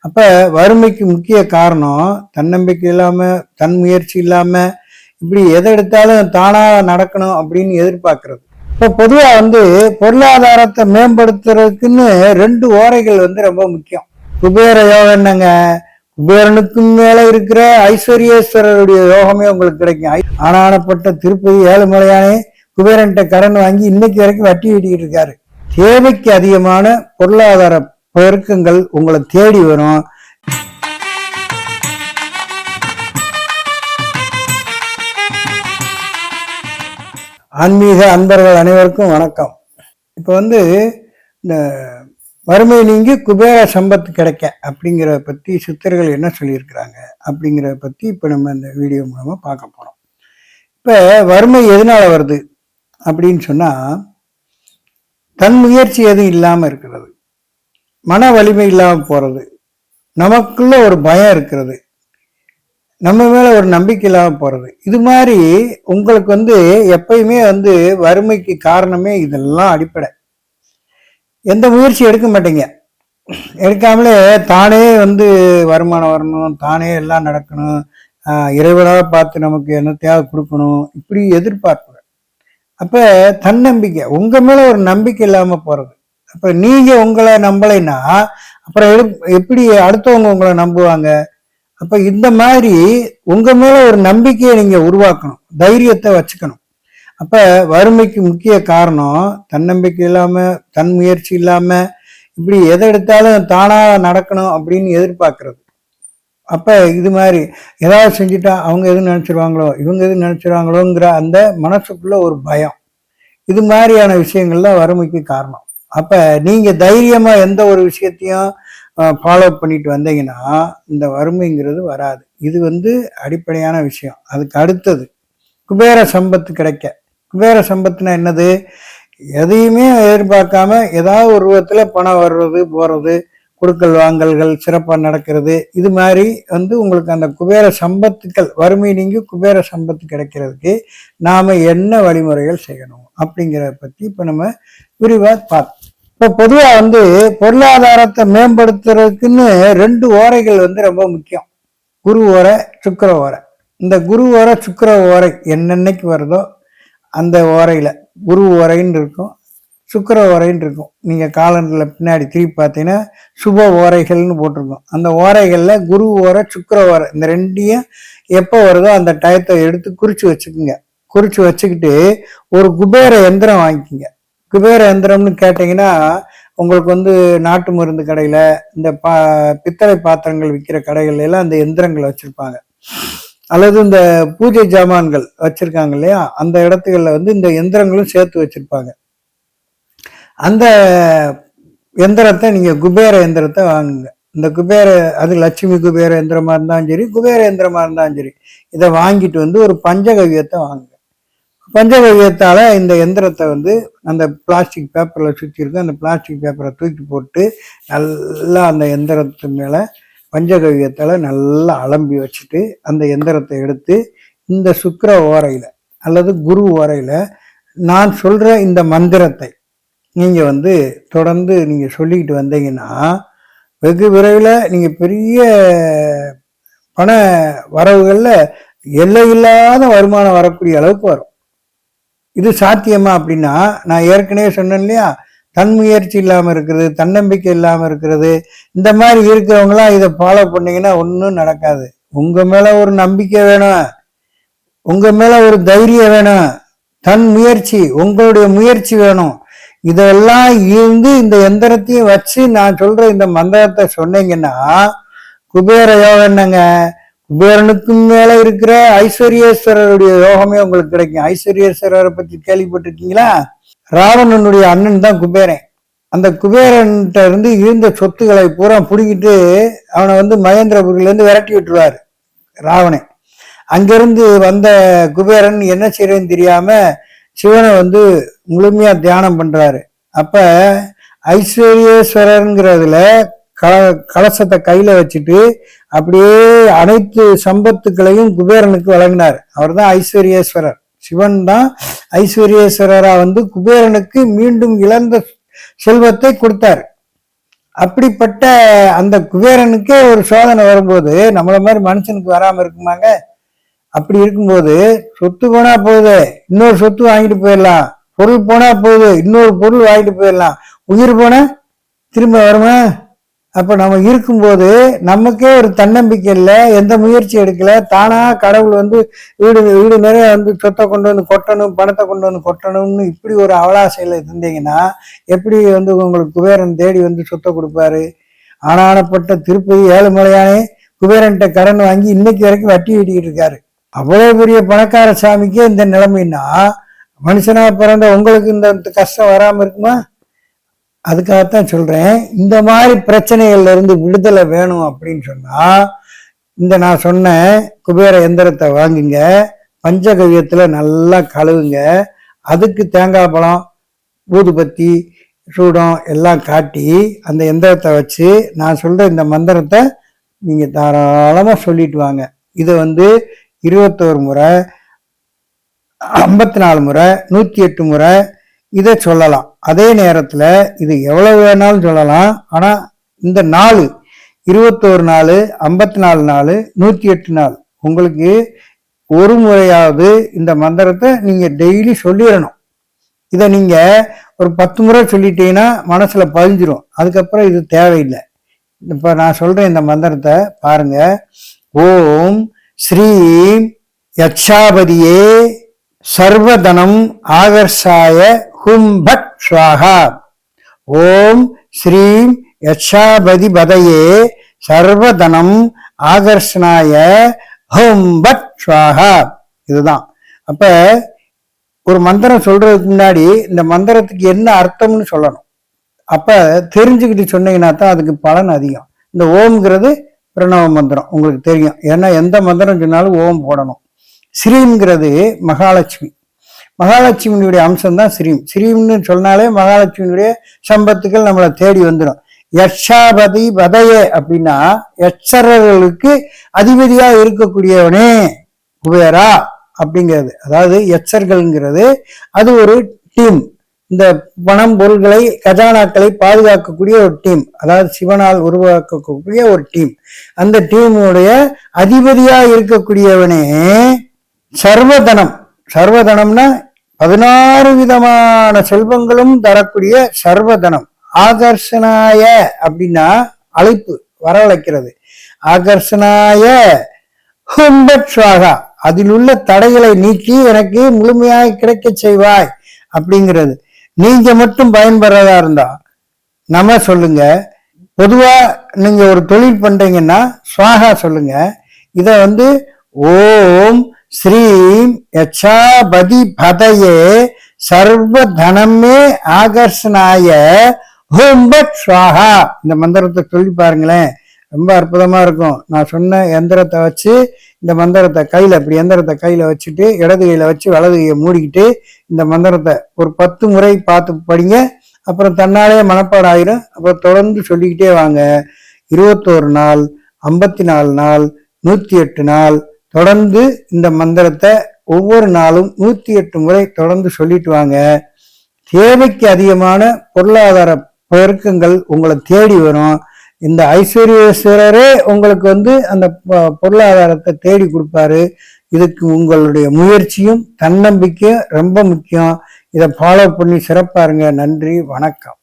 அப்ப வறுமைக்கு முக்கிய காரணம் தன்னம்பிக்கை இல்லாம, தன் முயற்சி இல்லாம, இப்படி எதை எடுத்தாலும் தானா நடக்கணும் அப்படின்னு எதிர்பார்க்கறது. இப்ப பொதுவா பொருளாதாரத்தை மேம்படுத்துறதுக்குன்னு 2 ஓரைகள் ரொம்ப முக்கியம். குபேர யோகம் என்னங்க? குபேரனுக்கும் மேல இருக்கிற ஐஸ்வர்யேஸ்வரருடைய யோகமே உங்களுக்கு கிடைக்கும். ஆனானப்பட்ட திருப்பதி ஏழுமலையானே குபேரன்ட்ட கடன் வாங்கி இன்னைக்கு வரைக்கும் வட்டி வெட்டிக்கிட்டு இருக்காரு. தேவைக்கு அதிகமான பொருளாதார பெருக்கங்கள் உங்களை தேடி வரும். ஆன்மீக அன்பர்கள் அனைவருக்கும் வணக்கம். இப்ப இந்த வறுமை நீங்கி குபேர சம்பத்து கிடைக்க அப்படிங்கிறத பத்தி சித்தர்கள் என்ன சொல்லியிருக்கிறாங்க அப்படிங்கிறத பத்தி இப்ப நம்ம இந்த வீடியோ மூலமா பார்க்க போறோம். இப்ப வறுமை எதனால வருது அப்படின்னு சொன்னா, தன் முயற்சி எதுவும் இல்லாம இருக்கிறது, மன வலிமை இல்லாம போறது, நமக்குள்ள ஒரு பயம் இருக்கிறது, நம்ம மேல ஒரு நம்பிக்கை இல்லாம போறது. இது மாதிரி உங்களுக்கு எப்பயுமே வறுமைக்கு காரணமே இதெல்லாம் அடிப்படை. எந்த முயற்சி எடுக்க மாட்டீங்க. எடுக்காமலே தானே வருமானம் வரணும், தானே எல்லாம் நடக்கணும், இறைவனாக பார்த்து நமக்கு என்னத்தையாவது கொடுக்கணும், இப்படி எதிர்பார்ப்பு. அப்ப தன்னம்பிக்கை, உங்க மேல ஒரு நம்பிக்கை இல்லாம போறது. அப்ப நீங்க உங்களை நம்பலைன்னா அப்புறம் எப்படி அடுத்தவங்க உங்களை நம்புவாங்க? அப்ப இந்த மாதிரி உங்க மேல ஒரு நம்பிக்கையை நீங்க உருவாக்கணும், தைரியத்தை வச்சுக்கணும். அப்ப வறுமைக்கு முக்கிய காரணம் தன்னம்பிக்கை இல்லாம, தன் முயற்சி இல்லாம, இப்படி எதை எடுத்தாலும் தானா நடக்கணும் அப்படின்னு எதிர்பார்க்கறது. அப்ப இது மாதிரி ஏதாவது செஞ்சுட்டா அவங்க எதுவும் நினைச்சிருவாங்களோ, இவங்க எதுவும் நினைச்சிருவாங்களோங்கிற அந்த மனசுக்குள்ள ஒரு பயம், இது மாதிரியான விஷயங்கள்லாம் வறுமைக்கு காரணம். அப்ப நீங்க தைரியமா எந்த ஒரு விஷயத்தையும் ஃபாலோ பண்ணிட்டு வந்தீங்கன்னா இந்த வறுமைங்கிறது வராது. இது அடிப்படையான விஷயம். அதுக்கு அடுத்தது குபேர சம்பத்து கிடைக்க. குபேர சம்பத்துனா என்னது? எதையுமே எதிர்பார்க்காம ஏதாவது ஒரு விதத்துல பணம் வர்றது போறது, கொடுக்கல் வாங்கல்கள் சிறப்பாக நடக்கிறது. இது மாதிரி உங்களுக்கு அந்த குபேர சம்பத்துக்கள், வறுமை நீங்கி குபேர சம்பத்து கிடைக்கிறதுக்கு நாம என்ன வழிமுறைகள் செய்யணும் அப்படிங்கிறத பத்தி இப்ப நம்ம விரிவா பார்த்தோம். இப்ப பொதுவா பொருளாதாரத்தை மேம்படுத்துறதுக்குன்னு 2 ஓரைகள் ரொம்ப முக்கியம். குரு ஓரை, சுக்கிர ஓரை. இந்த குரு ஓரை சுக்கிர ஓரை என்னன்னைக்கு வருதோ அந்த ஓரையில குரு ஓரைன்னு இருக்கும், சுக்கிர ஓரைன்னு இருக்கும். நீங்க காலண்டர்ல பின்னாடி திருப்பி பார்த்தீங்கன்னா சுப ஓரைகள்னு போட்டிருக்கோம். அந்த ஓரைகள்ல குரு ஓரை சுக்கிர ஓரை இந்த 2ஐயும் எப்போ வருதோ அந்த டயத்தை எடுத்து குறிச்சு வச்சுக்கோங்க. குறிச்சு வச்சுக்கிட்டு ஒரு குபேர எந்திரம் வாங்கிக்கோங்க. குபேர எந்திரம்னு கேட்டீங்கன்னா உங்களுக்கு நாட்டு மருந்து கடையில, இந்த பித்தளை பாத்திரங்கள் விற்கிற கடைகள்ல எல்லாம் அந்த எந்திரங்கள் வச்சிருப்பாங்க. அல்லது இந்த பூஜை ஜாமான்கள் வச்சிருக்காங்க இல்லையா, அந்த இடத்துகள்ல இந்த எந்திரங்களும் சேர்த்து வச்சிருப்பாங்க. அந்த எந்திரத்தை நீங்க குபேர எந்திரத்தை வாங்குங்க. இந்த குபேர, அது லட்சுமி குபேர எந்திரமா இருந்தாலும் சரி, குபேர எந்திரமா இருந்தாலும் சரி, இதை வாங்கிட்டு ஒரு பஞ்சகவியத்தை வாங்குங்க. பஞ்சகவியத்தால இந்த எந்திரத்தை அந்த பிளாஸ்டிக் பேப்பர்ல சுற்றி இருக்கும், அந்த பிளாஸ்டிக் பேப்பரை தூக்கி போட்டு நல்லா அந்த எந்திரத்து மேல பஞ்சகவியத்தால நல்லா அலம்பி வச்சுட்டு அந்த எந்திரத்தை எடுத்து இந்த சுக்கிர ஓரையில அல்லது குரு ஓரையில நான் சொல்ற இந்த மந்திரத்தை நீங்க தொடர்ந்து நீங்க சொல்லிக்கிட்டு வந்தீங்கன்னா வெகு விரைவில் நீங்க பெரிய பண வரவுகள்ல எல்லையில்லாத வருமானம் வரக்கூடிய அளவுக்கு வரும். இது சாத்தியமா அப்படின்னா, நான் ஏற்கனவே சொன்னேன் இல்லையா, தன் முயற்சி இல்லாம இருக்கிறது, தன்னம்பிக்கை இல்லாம இருக்கிறது, இந்த மாதிரி இருக்கிறவங்களாம் இதை ஃபாலோ பண்ணீங்கன்னா ஒன்றும் நடக்காது. உங்க மேல ஒரு நம்பிக்கை வேணும், உங்க மேல ஒரு தைரியம் வேணும், தன் முயற்சி, உங்களுடைய முயற்சி வேணும். இதெல்லாம் இந்த எந்திரத்தையும் வச்சு நான் சொல்ற இந்த மந்திரத்தை சொன்னீங்கன்னா குபேர யோகம் என்னங்க? குபேரனுக்கும் மேல இருக்கிற ஐஸ்வர்யேஸ்வரருடைய யோகமே உங்களுக்கு கிடைக்கும். ஐஸ்வர்யேஸ்வரரை பத்தி கேள்விப்பட்டிருக்கீங்களா? ராவணனுடைய அண்ணன் தான் குபேரன். அந்த குபேரன்ட்ட இருந்த சொத்துக்களை பூரா புடிக்கிட்டு அவனை மகேந்திரபுரியில விரட்டி விட்டுருவாரு ராவணன். அங்கிருந்து வந்த குபேரன் என்ன செய்யறதுன்னு தெரியாம சிவனை முழுமையா தியானம் பண்றாரு. அப்ப ஐஸ்வர்யேஸ்வரருங்கிறதுல கலசத்தை கையில வச்சுட்டு அப்படியே அனைத்து சம்பத்துக்களையும் குபேரனுக்கு வழங்கினார். அவர் தான் ஐஸ்வர்யேஸ்வரர். சிவன் தான் ஐஸ்வர்யேஸ்வரரா குபேரனுக்கு மீண்டும் இழந்த செல்வத்தை கொடுத்தார். அப்படிப்பட்ட அந்த குபேரனுக்கே ஒரு சோதனை வரும்போது நம்மள மாதிரி மனுஷனுக்கு வராம இருக்குமாங்க? அப்படி இருக்கும்போது சொத்து போனா போகுது, இன்னொரு சொத்து வாங்கிட்டு போயிடலாம். பொருள் போனா போகுது, இன்னொரு பொருள் வாங்கிட்டு போயிடலாம். உயிர் போனா திரும்ப வருமா? அப்ப நம்ம இருக்கும்போது நமக்கே ஒரு தன்னம்பிக்கை இல்லை, எந்த முயற்சி எடுக்கல. தானா கடவுள் வந்து வீடு வீடு நிறைய வந்து சொத்தை கொண்டு வந்து கொட்டணும், பணத்தை கொண்டு வந்து கொட்டணும்னு இப்படி ஒரு அவலாசையில இருந்தீங்கன்னா எப்படி வந்து உங்களுக்கு குபேரன் தேடி வந்து சொத்தை கொடுப்பாரு? ஆனானப்பட்ட திருப்பதி ஏழுமலையானே குபேரன்கிட்ட கடன் வாங்கி இன்னைக்கு வரைக்கும் வட்டி வெட்டிக்கிட்டு இருக்காரு. அவ்வளவு பெரிய பணக்கார சாமிக்கே இந்த நிலைமைன்னா மனுஷனா பிறந்த உங்களுக்கு இந்த கஷ்டம் வராம இருக்குமா? அதுக்காகத்தான் சொல்றேன், இந்த மாதிரி பிரச்சனைகள்ல இருந்து விடுதலை வேணும் அப்படின்னு சொன்னா இந்த நான் சொன்ன குபேர எந்திரத்தை வாங்குங்க, பஞ்சகவியத்துல நல்லா கழுவுங்க, அதுக்கு தேங்காய் பழம் ஊதுபத்தி சூடம் எல்லாம் காட்டி அந்த எந்திரத்தை வச்சு நான் சொல்ற இந்த மந்திரத்தை நீங்க தாராளமா சொல்லிட்டு வாங்க. இதை வந்து 21 முறை, 54 முறை, 108 முறை இதை சொல்லலாம். அதே நேரத்துல இது எவ்வளவு வேணாலும் சொல்லலாம். ஆனா இந்த 21 நாள், 54 நாள், 108 நாள் உங்களுக்கு ஒரு முறையாவது இந்த மந்திரத்தை நீங்க டெய்லி சொல்லிடணும். இதை நீங்க ஒரு 10 முறை சொல்லிட்டீங்கன்னா மனசுல பதிஞ்சிரும். அதுக்கப்புறம் இது தேவையில்லை. இப்ப நான் சொல்றேன் இந்த மந்திரத்தை பாருங்க. ஓம் ஸ்ரீம் யட்சாபதியே சர்வதனம் ஆகர்ஷாய ஹும் பட் ஸ்வாஹா. ஓம் ஸ்ரீம் யட்சாபதி பதையே சர்வதனம் ஆகர்ஷனாய ஹும் பட் ஸ்வாஹா. இதுதான். அப்ப ஒரு மந்திரம் சொல்றதுக்கு முன்னாடி இந்த மந்திரத்துக்கு என்ன அர்த்தம்னு சொல்லணும். அப்ப தெரிஞ்சுக்கிட்டு சொன்னீங்கன்னா தான் அதுக்கு பலன் அதிகம். இந்த ஓம்ங்கிறது பிரணவ மந்திரம் உங்களுக்கு தெரியும். ஏன்னா எந்த மந்திரம் சொன்னாலும் ஓம் போடணும். ஸ்ரீம்ங்கிறது மகாலட்சுமி, மகாலட்சுமியினுடைய அம்சம் தான் ஸ்ரீம். ஸ்ரீம்னு சொன்னாலே மகாலட்சுமியினுடைய சம்பத்துக்கள் நம்மளை தேடி வந்துடும். யட்சாபதி வதையே அப்படின்னா யட்சரர்களுக்கு அதிபதியா இருக்கக்கூடியவனே குபேரா அப்படிங்கிறது. அதாவது யட்சர்கள்ங்கிறது அது ஒரு டீம். இந்த பணம் பொருள்களை கஜானாக்களை பாதுகாக்கக்கூடிய ஒரு டீம், அதாவது சிவனால் உருவாக்கக்கூடிய ஒரு டீம். அந்த டீமுடைய அதிபதியா இருக்கக்கூடியவனே சர்வதனம். சர்வதனம்னா 16 விதமான செல்வங்களும் தரக்கூடிய சர்வதனம். ஆகர்ஷனாய அப்படின்னா அழைப்பு, வரவழைக்கிறது. ஆகர்ஷனாய ஹும்பட் ஸ்வாகா, அதில் உள்ள தடைகளை நீக்கி எனக்கு முழுமையாய் கிடைக்க செய்வாய் அப்படிங்கிறது. நீங்க மட்டும் பயன்பெறதா இருந்தா நம்ம சொல்லுங்க. பொதுவா நீங்க ஒரு தொழில் பண்றீங்கன்னா ஸ்வாகா சொல்லுங்க. இத வந்து ஓம் ஸ்ரீம் யட்சாபதி பதையே சர்வ தனமே ஆகர்ஷனாய ஹும் பட் ஸ்வாஹா. இந்த மந்திரத்தை சொல்லி பாருங்களேன், ரொம்ப அற்புதமா இருக்கும். நான் சொன்ன எந்திரத்தை வச்சு இந்த மந்திரத்தை கையில, இப்படி எந்திரத்தை கையில வச்சுட்டு இடது கையில வச்சு வலது கையை மூடிக்கிட்டு இந்த மந்திரத்தை ஒரு 10 முறை பார்த்து படிங்க. அப்புறம் தன்னாலே மனப்பாடம் ஆயிரும். அப்புறம் தொடர்ந்து சொல்லிக்கிட்டே வாங்க. 21 நாள், 54 நாள், 108 நாள் தொடர்ந்து இந்த மந்திரத்தை ஒவ்வொரு நாளும் 108 முறை தொடர்ந்து சொல்லிட்டு வாங்க. தேவைக்கு அதிகமான பொருளாதார பெருக்கங்கள் உங்களை தேடி வரும். இந்த ஐஸ்வர்யேஸ்வரரே உங்களுக்கு வந்து அந்த பொருளாதாரத்தை தேடி கொடுப்பாரு. இதுக்கு உங்களுடைய முயற்சியும் தன்னம்பிக்கையும் ரொம்ப முக்கியம். இதை ஃபாலோ பண்ணி சிறப்பாருங்க. நன்றி, வணக்கம்.